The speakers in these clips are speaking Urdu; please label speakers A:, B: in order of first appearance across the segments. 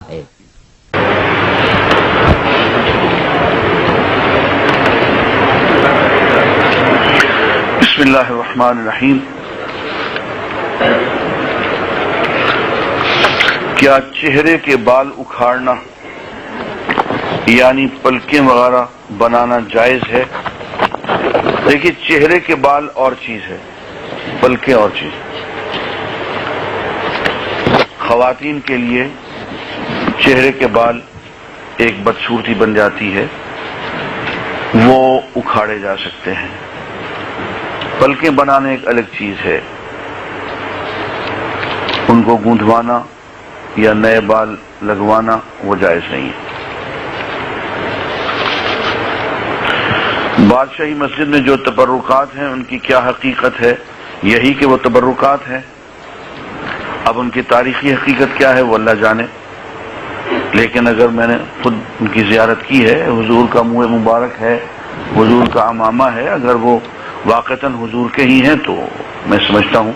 A: ہے۔
B: بسم اللہ الرحمن الرحیم۔ کیا چہرے کے بال اکھاڑنا یعنی پلکیں وغیرہ بنانا جائز ہے؟ دیکھیے، چہرے کے بال اور چیز ہے، پلکیں اور چیز۔ خواتین کے لیے چہرے کے بال ایک بدصورتی بن جاتی ہے، وہ اکھاڑے جا سکتے ہیں۔ پلکیں بنانے ایک الگ چیز ہے، ان کو گوندھوانا یا نئے بال لگوانا وہ جائز نہیں ہے۔ بادشاہی مسجد میں جو تبرکات ہیں ان کی کیا حقیقت ہے؟ یہی کہ وہ تبرکات ہیں۔ اب ان کی تاریخی حقیقت کیا ہے وہ اللہ جانے، لیکن اگر میں نے خود ان کی زیارت کی ہے، حضور کا منہ مبارک ہے، حضور کا عمامہ ہے، اگر وہ واقعتاً حضور کے ہی ہیں تو میں سمجھتا ہوں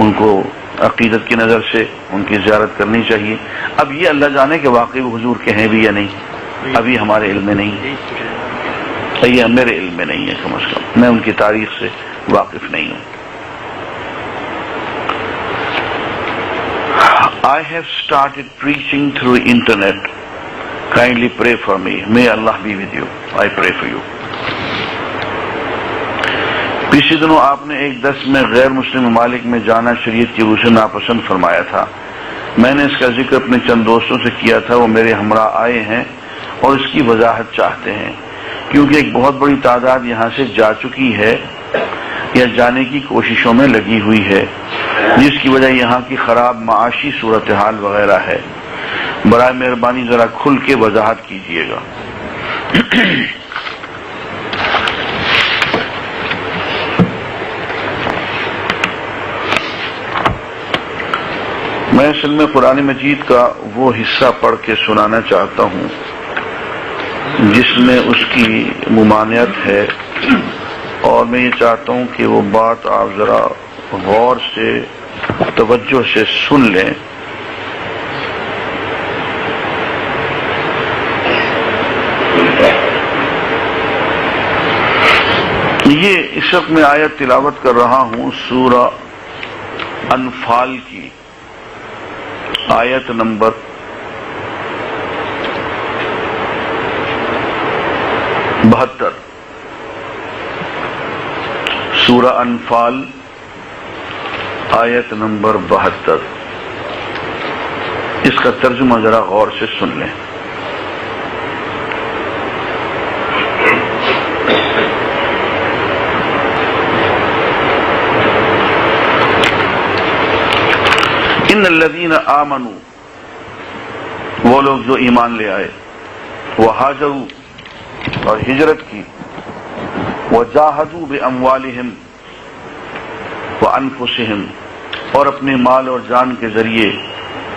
B: ان کو عقیدت کی نظر سے ان کی زیارت کرنی چاہیے۔ اب یہ اللہ جانے کہ واقعی وہ حضور کے ہیں بھی یا نہیں، ابھی ہمارے علم میں نہیں ہے، یہ میرے علم میں نہیں ہے، کم از کم میں ان کی تاریخ سے واقف نہیں ہوں۔ I have started preaching through internet. Kindly pray for me. May Allah be with you. I pray for you. پچھلے دنوں آپ نے ایک درس میں غیر مسلم ممالک میں جانا شریعت کی روح سے ناپسند فرمایا تھا۔ میں نے اس کا ذکر اپنے چند دوستوں سے کیا تھا، وہ میرے ہمراہ آئے ہیں اور اس کی وضاحت چاہتے ہیں، کیونکہ ایک بہت بڑی تعداد یہاں سے جا چکی ہے یا جانے کی کوششوں میں لگی ہوئی ہے، جس کی وجہ یہاں کی خراب معاشی صورتحال وغیرہ ہے۔ برائے مہربانی ذرا کھل کے وضاحت کیجیے گا۔ میں اصل میں قرآن مجید کا وہ حصہ پڑھ کے سنانا چاہتا ہوں جس میں اس کی ممانعت ہے، اور میں یہ چاہتا ہوں کہ وہ بات آپ ذرا غور سے توجہ سے سن لیں۔ یہ اس وقت میں آیت تلاوت کر رہا ہوں سورہ انفال کی، آیت نمبر 72، سورہ انفال آیت نمبر 72۔ اس کا ترجمہ ذرا غور سے سن لیں۔ ان الذین آمنوا، وہ لوگ جو ایمان لے آئے، وہاجروا، اور ہجرت کی، وجاہدوا باموالہم وانفسہم، اور اپنے مال اور جان کے ذریعے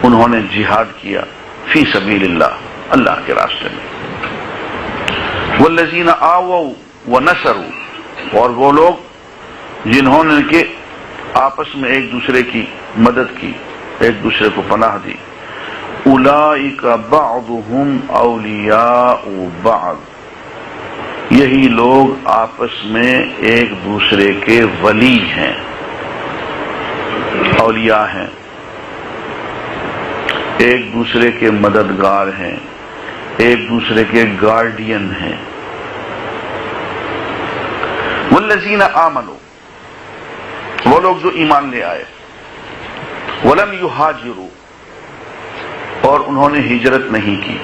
B: انہوں نے جہاد کیا، فی سبیل اللہ، اللہ کے راستے میں۔ والذین آووا ونصروا، اور وہ لوگ جنہوں نے کہ آپس میں ایک دوسرے کی مدد کی، ایک دوسرے کو پناہ دی۔ اولئک بعضهم اولیاء بعض، یہی لوگ آپس میں ایک دوسرے کے ولی ہیں، اولیاء ہیں، ایک دوسرے کے مددگار ہیں، ایک دوسرے کے گارڈین ہیں۔ والذین آمنوا، وہ لوگ جو ایمان لے آئے، ولم یہاجروا، اور انہوں نے ہجرت نہیں کی،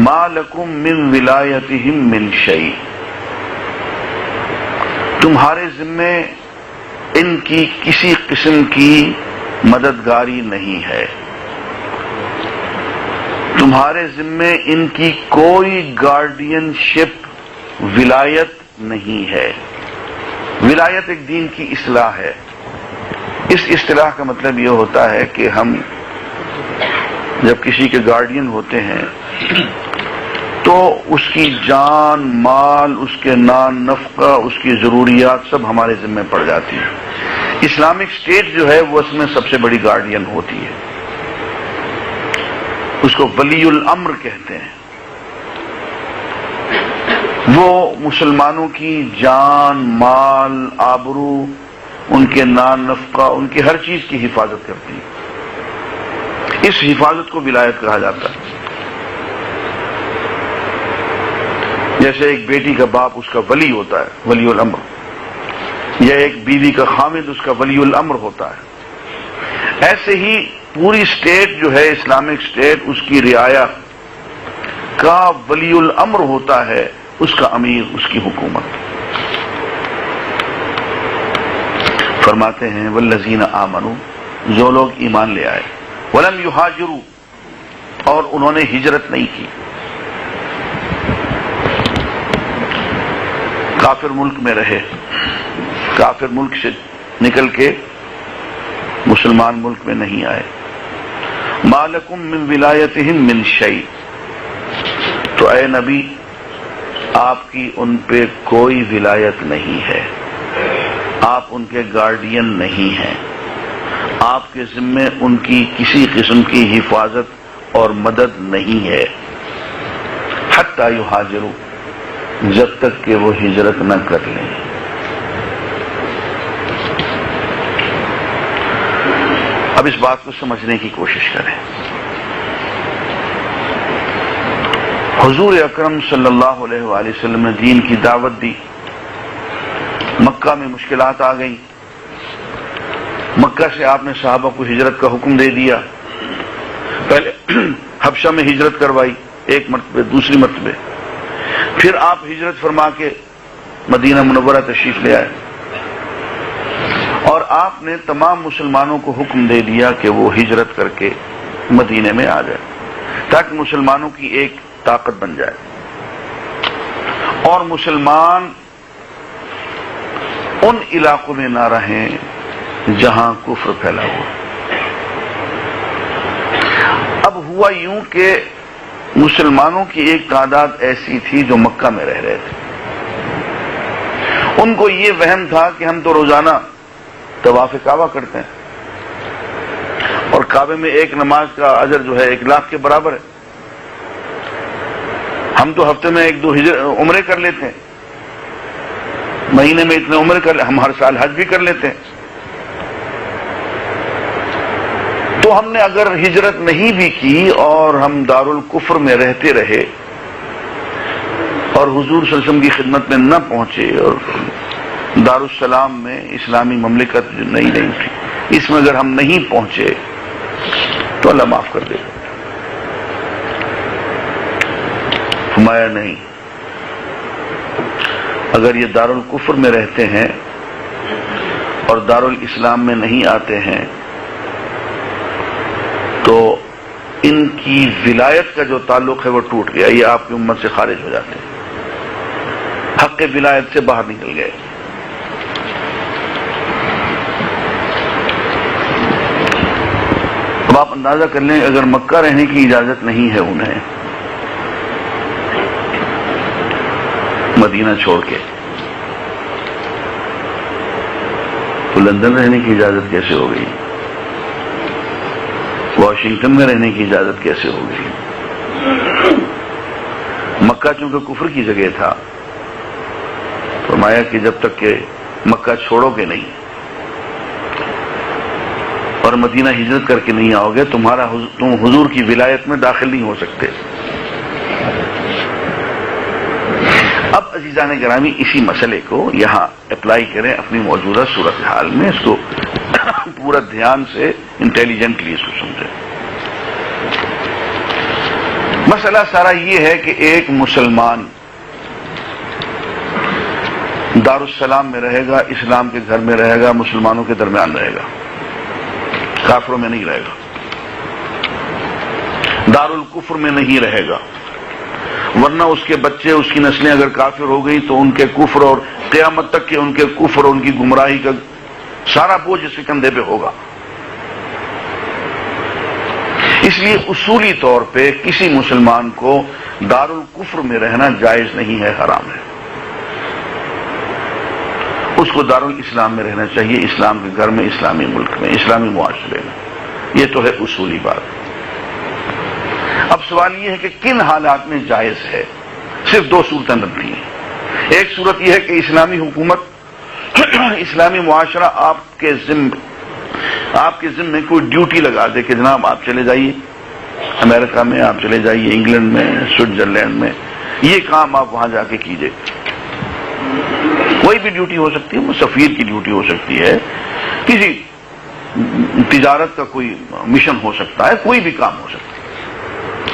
B: ما لکم من ولایتہم من شیء، تمہارے ذمے ان کی کسی قسم کی مددگاری نہیں ہے، تمہارے ذمے ان کی کوئی گارڈین شپ، ولایت نہیں ہے۔ ولایت ایک دین کی اصلاح ہے۔ اس اصطلاح کا مطلب یہ ہوتا ہے کہ ہم جب کسی کے گارڈین ہوتے ہیں تو اس کی جان، مال، اس کے نان نفقہ، اس کی ضروریات سب ہمارے ذمہ پڑ جاتی ہیں۔ اسلامک اسٹیٹ جو ہے وہ اس میں سب سے بڑی گارڈین ہوتی ہے۔ اس کو ولی الامر کہتے ہیں. وہ مسلمانوں کی جان، مال، آبرو، ان کے نان نفقہ، ان کی ہر چیز کی حفاظت کرتی ہے. اس حفاظت کو ولایت کہا جاتا ہے. جیسے ایک بیٹی کا باپ اس کا ولی ہوتا ہے، ولی الامر، یا ایک بیوی کا خامد اس کا ولی الامر ہوتا ہے. ایسے ہی پوری اسٹیٹ جو ہے، اسلامک اسٹیٹ، اس کی رعایا کا ولی الامر ہوتا ہے اس کا امیر، اس کی حکومت. فرماتے ہیں والذین آمنوا، جو لوگ ایمان لے آئے، ولم یہاجروا، اور انہوں نے ہجرت نہیں کی، کافر ملک میں رہے، کافر ملک سے نکل کے مسلمان ملک میں نہیں آئے. ما لکم من ولایتہم من شیء، تو اے نبی آپ کی ان پہ کوئی ولایت نہیں ہے، آپ ان کے گارڈین نہیں ہیں، آپ کے ذمے ان کی کسی قسم کی حفاظت اور مدد نہیں ہے. حتی یہاجروا، جب تک کہ وہ ہجرت نہ کر لیں. اب اس بات کو سمجھنے کی کوشش کریں. حضور اکرم صلی اللہ علیہ وآلہ وسلم نے دین کی دعوت دی، مکہ میں مشکلات آ گئیں، مکہ سے آپ نے صحابہ کو ہجرت کا حکم دے دیا. پہلے حبشہ میں ہجرت کروائی ایک مرتبہ، دوسری مرتبہ، پھر آپ ہجرت فرما کے مدینہ منورہ تشریف لے آئے، اور آپ نے تمام مسلمانوں کو حکم دے دیا کہ وہ ہجرت کر کے مدینے میں آ جائے تاکہ مسلمانوں کی ایک طاقت بن جائے اور مسلمان ان علاقوں میں نہ رہیں جہاں کفر پھیلا ہوا. اب ہوا یوں کہ مسلمانوں کی ایک تعداد ایسی تھی جو مکہ میں رہ رہے تھے. ان کو یہ وہم تھا کہ ہم تو روزانہ طواف کعبہ کرتے ہیں اور کعبے میں ایک نماز کا اجر جو ہے 1,00,000 کے برابر ہے. ہم تو ہفتے میں 1-2 عمرے کر لیتے ہیں، مہینے میں اتنے عمرے کر، ہم ہر سال حج بھی کر لیتے ہیں. تو ہم نے اگر ہجرت نہیں بھی کی اور ہم دارالکفر میں رہتے رہے اور حضور صلی اللہ علیہ وسلم کی خدمت میں نہ پہنچے اور دارالسلام میں اسلامی مملکت جو نئی تھی اس میں اگر ہم نہیں پہنچے تو اللہ معاف کر دے گا. فرمایا نہیں، اگر یہ دارالکفر میں رہتے ہیں اور دارالاسلام میں نہیں آتے ہیں تو ان کی ولایت کا جو تعلق ہے وہ ٹوٹ گیا، یہ آپ کی امت سے خارج ہو جاتے ہیں، حق ولایت سے باہر نکل گئے. اب آپ اندازہ کر لیں اگر مکہ رہنے کی اجازت نہیں ہے انہیں مدینہ چھوڑ کے، تو لندن رہنے کی اجازت کیسے ہو گئی، واشنگٹن میں رہنے کی اجازت کیسے ہو گئی. مکہ چونکہ کفر کی جگہ تھا، فرمایا کہ جب تک کہ مکہ چھوڑو گے نہیں اور مدینہ ہجرت کر کے نہیں آؤ گے تم حضور کی ولایت میں داخل نہیں ہو سکتے. اب عزیزان گرامی اسی مسئلے کو یہاں اپلائی کریں اپنی موجودہ صورتحال میں، اس کو پورا دھیان سے انٹیلیجنٹلی اس کو سمجھیں. مسئلہ سارا یہ ہے کہ ایک مسلمان دارالسلام میں رہے گا، اسلام کے گھر میں رہے گا، مسلمانوں کے درمیان رہے گا، کافروں میں نہیں رہے گا، دارالکفر میں نہیں رہے گا، ورنہ اس کے بچے، اس کی نسلیں اگر کافر ہو گئی تو ان کے کفر اور قیامت تک کے ان کے کفر اور ان کی گمراہی کا سارا بوجھ اس کے کندھے پہ ہوگا. اس لیے اصولی طور پہ کسی مسلمان کو دارالکفر میں رہنا جائز نہیں ہے، حرام ہے. اس کو دارالاسلام میں رہنا چاہیے، اسلام کے گھر میں، اسلامی ملک میں، اسلامی معاشرے میں. یہ تو ہے اصولی بات. سوال یہ ہے کہ کن حالات میں جائز ہے. صرف دو صورتیں بنتی ہیں. ایک صورت یہ ہے کہ اسلامی حکومت اسلامی معاشرہ آپ کے ذمے کوئی ڈیوٹی لگا دے کہ جناب آپ چلے جائیے امریکہ میں, آپ چلے جائیے انگلینڈ میں, سوئٹزرلینڈ میں, یہ کام آپ وہاں جا کے کیجیے. کوئی بھی ڈیوٹی ہو سکتی ہے, وہ سفیر کی ڈیوٹی ہو سکتی ہے, کسی تجارت کا کوئی مشن ہو سکتا ہے, کوئی بھی کام ہو سکتا ہے.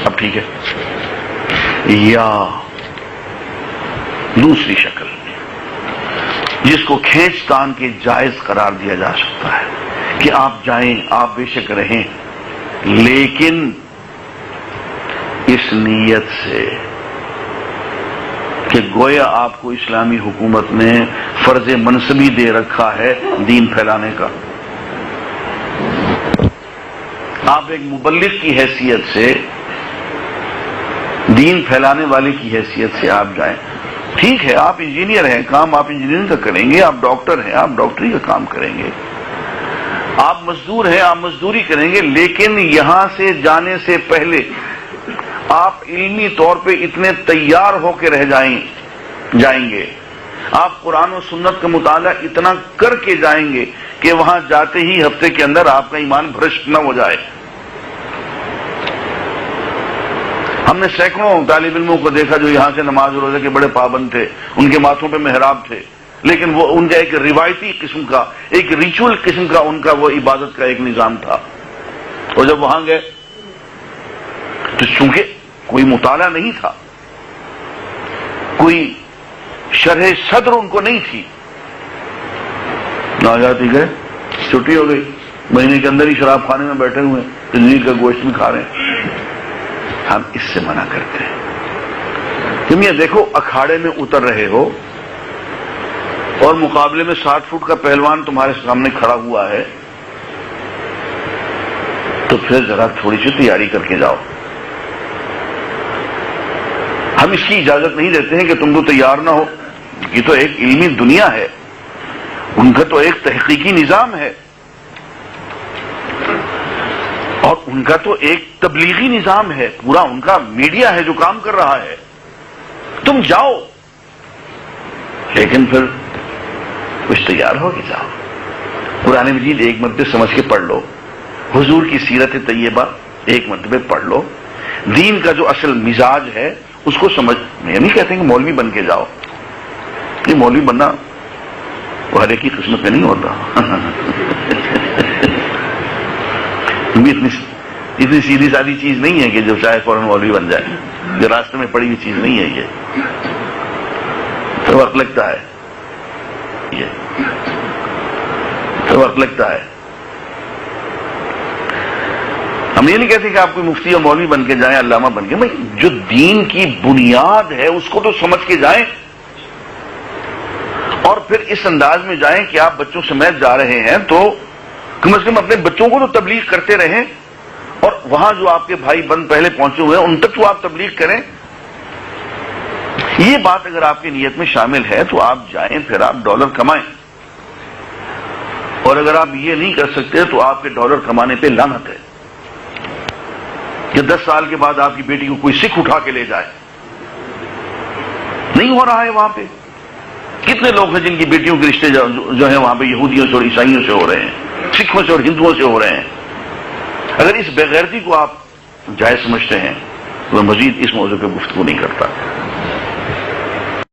B: اب ٹھیک ہے. یا دوسری شکل جس کو کھینچ تان کے جائز قرار دیا جا سکتا ہے کہ آپ جائیں, آپ بے شک رہیں, لیکن اس نیت سے کہ گویا آپ کو اسلامی حکومت نے فرض منصبی دے رکھا ہے دین پھیلانے کا. آپ ایک مبلغ کی حیثیت سے, دین پھیلانے والے کی حیثیت سے آپ جائیں. ٹھیک ہے, آپ انجینئر ہیں, کام آپ انجینئرنگ کا کریں گے, آپ ڈاکٹر ہیں, آپ ڈاکٹری کا کام کریں گے, آپ مزدور ہیں, آپ مزدوری کریں گے, لیکن یہاں سے جانے سے پہلے آپ علمی طور پہ اتنے تیار ہو کے رہ جائیں گے, آپ قرآن و سنت کا مطالعہ اتنا کر کے جائیں گے کہ وہاں جاتے ہی ہفتے کے اندر آپ کا ایمان بھرشٹ نہ ہو جائے. ہم نے سینکڑوں طالب علموں کو دیکھا جو یہاں سے نماز روزے کے بڑے پابند تھے, ان کے ماتھوں پہ محراب تھے, لیکن وہ ان کا ایک روایتی قسم کا, ایک ریچول قسم کا ان کا وہ عبادت کا ایک نظام تھا. اور جب وہاں گئے تو چونکہ کوئی مطالعہ نہیں تھا, کوئی شرح صدر ان کو نہیں تھی, نہ جاتی گئے, چھٹی ہو گئی, مہینے کے اندر ہی شراب خانے میں بیٹھے ہوئے, خنزیر کا گوشت بھی کھا رہے ہیں. ہم اس سے منع کرتے ہیں. تم یہ دیکھو, اکھاڑے میں اتر رہے ہو اور مقابلے میں 60 فٹ کا پہلوان تمہارے سامنے کھڑا ہوا ہے, تو پھر ذرا تھوڑی سی تیاری کر کے جاؤ. ہم اس کی اجازت نہیں دیتے ہیں کہ تم تو تیار نہ ہو. یہ تو ایک علمی دنیا ہے, ان کا تو ایک تحقیقی نظام ہے, اور ان کا تو ایک تبلیغی نظام ہے, پورا ان کا میڈیا ہے جو کام کر رہا ہے. تم جاؤ, لیکن پھر کچھ تیار ہو کے جاؤ. قرآن مجید ایک مرتبہ سمجھ کے پڑھ لو, حضور کی سیرت طیبہ ایک مرتبہ پڑھ لو, دین کا جو اصل مزاج ہے اس کو سمجھ. میں نہیں کہتے کہ مولوی بن کے جاؤ, یہ مولوی بننا وہ ہر ایک کی قسمت میں نہیں ہوتا. اتنی سیدھی سادی چیز نہیں ہے کہ جو چاہے فوراً مولوی بن جائے, جو راستے میں پڑی ہوئی چیز نہیں ہے. یہ تو وقت لگتا ہے, یہ تو وقت لگتا ہے. ہم یہ نہیں کہتے کہ آپ کوئی مفتی اور مولوی بن کے جائیں, علامہ بن کے. بھائی جو دین کی بنیاد ہے اس کو تو سمجھ کے جائیں, اور پھر اس انداز میں جائیں کہ آپ بچوں سمیت جا رہے ہیں تو کم از کم اپنے بچوں کو تو تبلیغ کرتے رہیں, اور وہاں جو آپ کے بھائی بند پہلے پہنچے ہوئے ہیں ان تک تو آپ تبلیغ کریں. یہ بات اگر آپ کی نیت میں شامل ہے تو آپ جائیں, پھر آپ ڈالر کمائیں. اور اگر آپ یہ نہیں کر سکتے تو آپ کے ڈالر کمانے پہ لعنت ہے کہ 10 سال کے بعد آپ کی بیٹی کو کوئی سکھ اٹھا کے لے جائے. نہیں ہو رہا ہے وہاں پہ. کتنے لوگ ہیں جن کی بیٹیوں کے رشتے جو ہیں وہاں پہ یہودیوں سے اور عیسائیوں سے ہو رہے ہیں, سکھوں سے اور ہندوؤں سے ہو رہے ہیں. اگر اس بے غیرتی کو آپ جائز سمجھتے ہیں تو میں مزید اس موضوع پہ گفتگو نہیں کرتا.